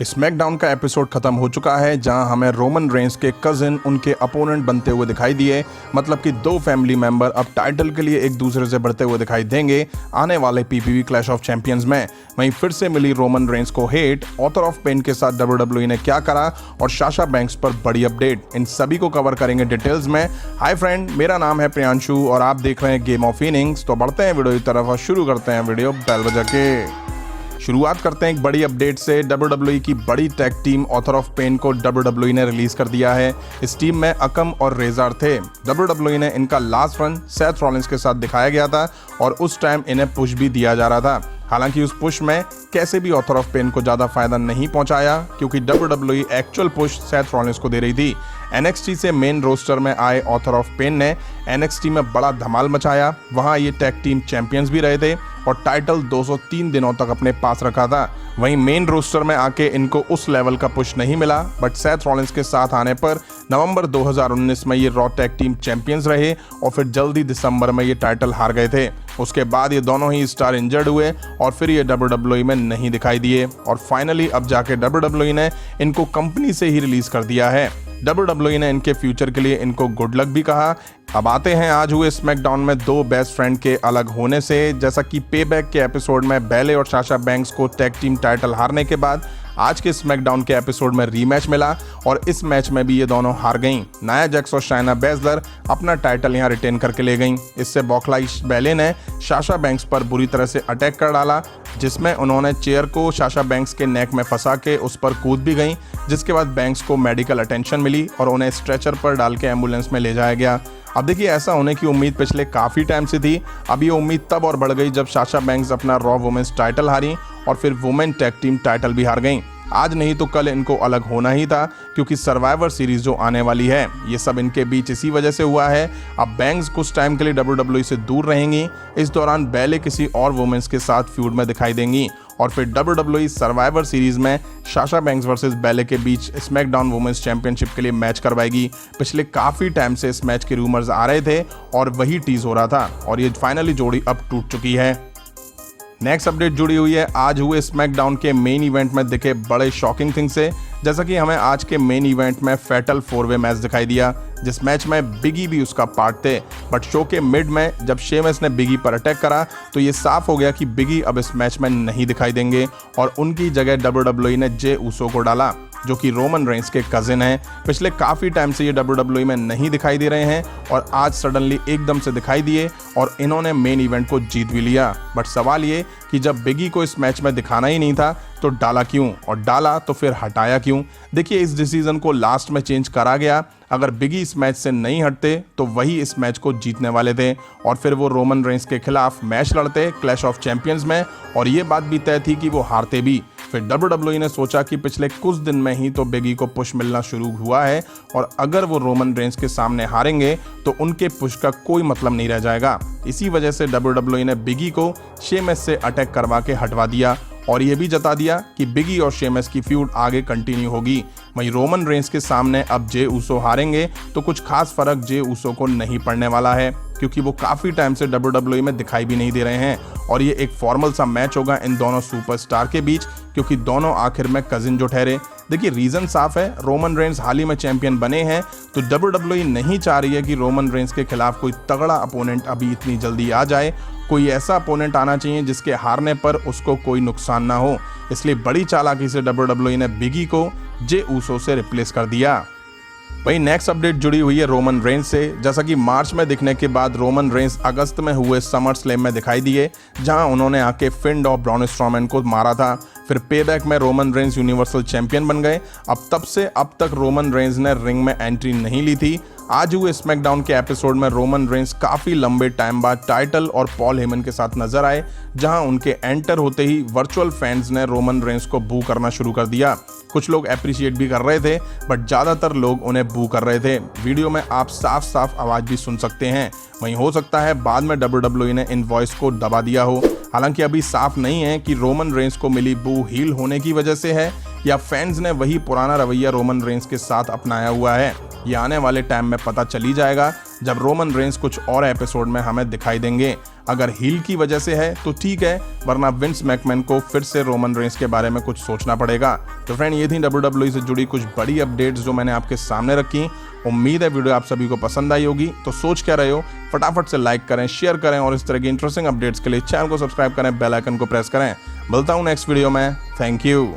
SmackDown का episode खत्म हो चुका है, जहां हमें रोमन रेंस के कजिन उनके अपोनेंट बनते हुए दिखाई दिए। मतलब कि दो फैमिली मेंबर अब टाइटल के लिए एक दूसरे से बढ़ते हुए दिखाई देंगे आने वाले पीपीवी क्लैश ऑफ चैंपियंस में। वहीं फिर से मिली रोमन रेंस को हेट, ऑथर ऑफ पेन के साथ डब्ल्यूडब्ल्यूई ने क्या करा और साशा बैंक्स पर बड़ी अपडेट, इन सभी को कवर करेंगे डिटेल्स में। हाय फ्रेंड, मेरा नाम है प्रियांशु और आप देख रहे हैं गेम ऑफ इनिंग्स। तो बढ़ते हैं वीडियो की तरफ और शुरू करते हैं वीडियो बेल बजा के। शुरुआत करते हैं एक बड़ी अपडेट से। डब्ल्यूडब्ल्यूई की बड़ी tag team author of pain को डब्ल्यूडब्ल्यूई ने रिलीज कर दिया है। इस टीम में अकम और रेजार थे। डब्ल्यूडब्ल्यूई ने इनका लास्ट रन सेथ रॉलिंस के साथ दिखाया गया था और उस टाइम इन्हें पुश भी दिया जा रहा था। हालांकि उस पुश में कैसे भी ऑथर ऑफ पेन को ज़्यादा फायदा नहीं पहुंचाया, क्योंकि WWE actual push Seth Rollins को दे रही थी। एनएक्सटी से मेन रोस्टर में आए ऑथर ऑफ पेन ने एनएक्सटी में बड़ा धमाल मचाया। वहां ये टैग टीम चैंपियंस भी रहे थे और टाइटल 203 दिनों तक अपने पास रखा था। वहीं मेन रोस्टर में आके इनको उस लेवल का पुश नहीं मिला, बट सेथ रॉलिंस के साथ आने पर नवंबर 2019 में ये रॉ टैग टीम चैंपियंस रहे और फिर जल्दी दिसंबर में ये टाइटल हार गए थे। उसके बाद ये दोनों ही स्टार इंजर्ड हुए और फिर ये डब्ल्यूडब्ल्यूई में नहीं दिखाई दिए और फाइनली अब जाके डब्ल्यूडब्ल्यूई ने इनको कंपनी से ही रिलीज कर दिया है। डब्ल्यूडब्ल्यूई ने इनके फ्यूचर के लिए इनको गुड लक भी कहा। अब आते हैं आज हुए स्मैकडाउन में दो बेस्ट फ्रेंड के अलग होने से। जैसा कि पेबैक के एपिसोड में बैले और साशा बैंक्स को टैग टीम टाइटल हारने के बाद आज के स्मैकडाउन के एपिसोड में रीमैच मिला और इस मैच में भी ये दोनों हार गईं। नाया जैक्स और शाइना बेसलर अपना टाइटल यहां रिटेन करके ले गईं। इससे बौखलाई बैले ने साशा बैंक्स पर बुरी तरह से अटैक कर डाला, जिसमें उन्होंने चेयर को साशा बैंक्स के नेक में फंसा के उस पर कूद भी गईं, जिसके बाद बैंक्स को मेडिकल अटेंशन मिली और उन्हें स्ट्रेचर पर डाल के एम्बुलेंस में ले जाया गया। अब देखिए, ऐसा होने की उम्मीद पिछले काफ़ी टाइम से थी। अब ये उम्मीद तब और बढ़ गई जब साशा बैंक्स अपना रॉ वुमेन्स टाइटल हारी और फिर वुमेन टैग टीम टाइटल भी हार गई। आज नहीं तो कल इनको अलग होना ही था, क्योंकि सर्वाइवर सीरीज जो आने वाली है ये सब इनके बीच इसी वजह से हुआ है। अब बैंक्स कुछ टाइम के लिए डब्ल्यूडब्ल्यूई से दूर रहेंगी। इस दौरान बैले किसी और वुमेन्स के साथ फ्यूड में दिखाई देंगी और फिर डब्ल्यूडब्ल्यूई सर्वाइवर सीरीज में साशा बैंक्स वर्सेस बैले के बीच स्मैकडाउन वुमेन्स चैंपियनशिप के लिए मैच करवाएगी। पिछले काफ़ी टाइम से इस मैच के रूमर्स आ रहे थे और वही टीज हो रहा था और ये फाइनली जोड़ी अब टूट चुकी है। नेक्स्ट अपडेट जुड़ी हुई है आज हुए स्मैकडाउन के मेन इवेंट में दिखे बड़े शॉकिंग थिंग से। जैसा कि हमें आज के मेन इवेंट में फैटल 4-वे मैच दिखाई दिया, जिस मैच में बिगी भी उसका पार्ट थे। बट शो के मिड में जब शेमस ने बिगी पर अटैक करा तो ये साफ हो गया कि बिगी अब इस मैच में नहीं दिखाई देंगे और उनकी जगह डब्ल्यूडब्ल्यूई ने जे ऊसो को डाला, जो कि रोमन रेंस के कजिन हैं। पिछले काफ़ी टाइम से ये डब्ल्यूडब्ल्यूई में नहीं दिखाई दे रहे हैं और आज सडनली एकदम से दिखाई दिए और इन्होंने मेन इवेंट को जीत भी लिया। बट सवाल ये कि जब बिगी को इस मैच में दिखाना ही नहीं था तो डाला क्यों, और डाला तो फिर हटाया क्यों? देखिए, इस डिसीजन को लास्ट में चेंज करा गया। अगर बिगी इस मैच से नहीं हटते तो वही इस मैच को जीतने वाले थे और फिर वो रोमन रेंस के खिलाफ मैच लड़ते क्लैश ऑफ चैंपियंस में और ये बात भी तय थी कि वो हारते भी। फिर डब्ल्यूडब्ल्यूई ने सोचा कि पिछले कुछ दिन में ही तो बिगी को पुश मिलना शुरू हुआ है और अगर वो रोमन रेंस के सामने हारेंगे तो उनके पुश का कोई मतलब नहीं रह जाएगा। इसी वजह से डब्ल्यूडब्ल्यूई ने बिगी को शेमस से अटैक करवा के हटवा दिया और ये भी जता दिया कि बिगी और शेमस की फ्यूड आगे कंटिन्यू होगी। वहीं रोमन रेंस के सामने अब जे ऊसो हारेंगे तो कुछ खास फर्क जे ऊसो को नहीं पड़ने वाला है, क्योंकि वो काफ़ी टाइम से डब्ल्यूडब्ल्यूई में दिखाई भी नहीं दे रहे हैं और ये एक फॉर्मल सा मैच होगा इन दोनों सुपरस्टार के बीच, क्योंकि दोनों आखिर में कजिन जो ठहरे। देखिए, रीज़न साफ है, रोमन रेंस हाल ही में चैंपियन बने हैं तो डब्ल्यूडब्ल्यूई नहीं चाह रही है कि रोमन रेंस के खिलाफ कोई तगड़ा अपोनेंट अभी इतनी जल्दी आ जाए। कोई ऐसा अपोनेंट आना चाहिए जिसके हारने पर उसको कोई नुकसान ना हो। इसलिए बड़ी चालाकी से डब्ल्यूडब्ल्यूई ने बिगी को जे ऊसो से रिप्लेस कर दिया। वहीं नेक्स्ट अपडेट जुड़ी हुई है रोमन रेंस से। जैसा कि मार्च में दिखने के बाद रोमन रेंस अगस्त में हुए समर स्लैम में दिखाई दिए, जहां उन्होंने आके फिंड और ब्रॉन स्ट्रॉमैन को मारा था। फिर पेबैक में रोमन रेंस यूनिवर्सल चैंपियन बन गए। अब तब से अब तक रोमन रेंस ने रिंग में एंट्री नहीं ली थी। आज हुए स्मैकडाउन के एपिसोड में रोमन रेंस काफ़ी लंबे टाइम बाद टाइटल और पॉल हेमन के साथ नजर आए, जहां उनके एंटर होते ही वर्चुअल फैंस ने रोमन रेंस को बू करना शुरू कर दिया। कुछ लोग अप्रिशिएट भी कर रहे थे, बट ज़्यादातर लोग उन्हें बू कर रहे थे। वीडियो में आप साफ साफ आवाज़ भी सुन सकते हैं। वहीं हो सकता है बाद में डब्ल्यूडब्ल्यूई ने इन वॉइस को दबा दिया हो। हालांकि अभी साफ नहीं है कि रोमन रेंस को मिली बू हील होने की वजह से है या फैंस ने वही पुराना रवैया रोमन रेंस के साथ अपनाया हुआ है। ये आने वाले टाइम में पता चली जाएगा। जब रोमन रेंस कुछ और एपिसोड में हमें दिखाई देंगे। अगर हील की वजह से है तो ठीक है, वरना विंस मैकमैन को फिर से रोमन रेंस के बारे में कुछ सोचना पड़ेगा। तो फ्रेंड, ये थी WWE से जुड़ी कुछ बड़ी अपडेट्स जो मैंने आपके सामने रखी। उम्मीद है वीडियो आप सभी को पसंद आई होगी। तो सोच क्या रहे हो, फटाफट से लाइक करें, शेयर करें और इस तरह की इंटरेस्टिंग अपडेट्स के लिए चैनल को सब्सक्राइब करें, बेल आइकन को प्रेस करें। मिलता हूं नेक्स्ट वीडियो में। Thank you.